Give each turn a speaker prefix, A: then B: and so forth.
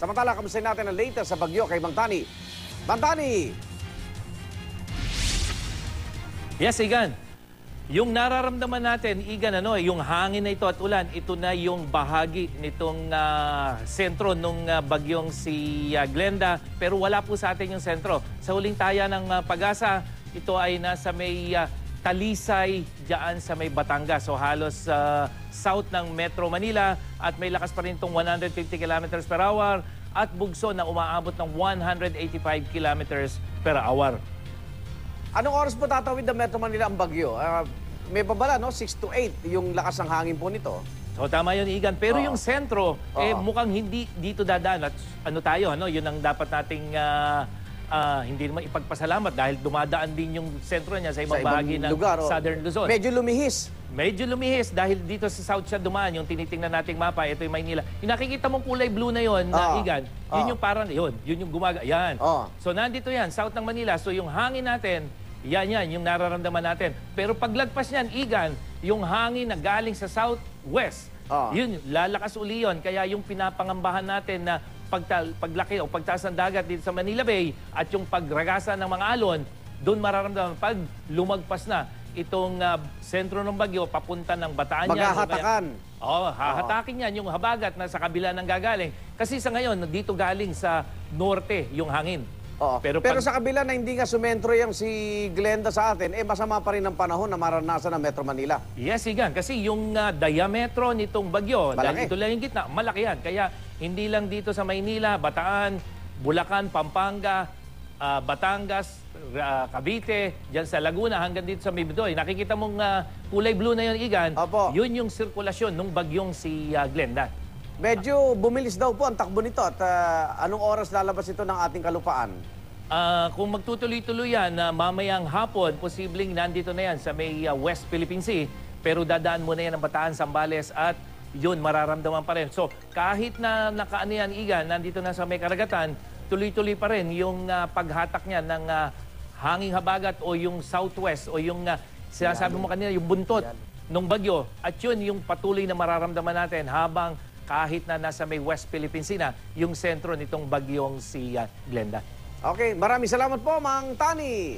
A: Samantala, kamusta natin ang latest sa bagyo kay Mang Tani. Mang Tani!
B: Yes, Igan. Yung nararamdaman natin, Igan, yung hangin na ito at ulan, ito na yung bahagi nitong sentro nung bagyong si Glenda. Pero wala po sa atin yung sentro. Sa huling taya ng Pag-asa, ito ay nasa may Talisay, dyan sa may Batangas. So halos south ng Metro Manila at may lakas pa rin itong 150 kilometers per hour at bugso na umaabot ng 185 kilometers per hour.
A: Anong oras po tatawid ng Metro Manila ang bagyo? May babala, no? 6 to 8 yung lakas ng hangin po nito.
B: So tama yun, Igan. Pero yung sentro, mukhang hindi dito dadaan. At yun ang dapat nating hindi naman ipagpasalamat dahil dumadaan din yung sentro niya sa ibang bahagi ng
A: lugar,
B: Southern Luzon.
A: Medyo lumihis.
B: Medyo lumihis dahil dito sa south siya dumaan, yung tinitingnan nating mapa, ito yung Maynila. Yung nakikita mong kulay blue na yon, Igan, yun yung parang, yun yung yan. So nandito yan, south ng Manila. So yung hangin natin, yan, yung nararamdaman natin. Pero paglagpas niyan, Igan, yung hangin na galing sa southwest, yun, lalakas uli yun. Kaya yung pinapangambahan natin na paglaki o pagtaas ng dagat dito sa Manila Bay at yung pagragasa ng mga alon, doon mararamdaman pag lumagpas na itong sentro ng bagyo papunta ng Bataan.
A: Maghahatakan.
B: Hahatakin yan yung habagat na sa kabila ng gagaling. Kasi sa ngayon, dito galing sa norte yung hangin.
A: Pero sa kabila na hindi nga sumentro yung si Glenda sa atin, masama pa rin ang panahon na maranasan ng Metro Manila.
B: Yes, Igan. Kasi yung diametro nitong bagyo, dahil ito lang yung gitna, malaki yan. Kaya hindi lang dito sa Maynila, Bataan, Bulacan, Pampanga, Batangas, Cavite, dyan sa Laguna, hanggang dito sa Mibidoy. Nakikita mong kulay blue na yun, Igan. Yun yung sirkulasyon ng bagyong si Glenda.
A: Medyo bumilis daw po ang takbo nito at anong oras lalabas ito ng ating kalupaan?
B: Kung magtutuloy-tuloy yan, mamayang hapon, posibleng nandito na yan sa may West Philippine Sea. Pero dadaan muna yan ng Bataan, Zambales at yun, mararamdaman pa rin. So kahit na nakaano yan, Igan, nandito na sa may karagatan, tuloy-tuloy pa rin yung paghatak niya ng hanging habagat o yung southwest o yung sinasabi mo kanina, yung buntot ng bagyo. At yun yung patuloy na mararamdaman natin habang kahit na nasa may West Philippine Sea na yung sentro nitong bagyong si Glenda.
A: Okay, maraming salamat po, Mang Tani.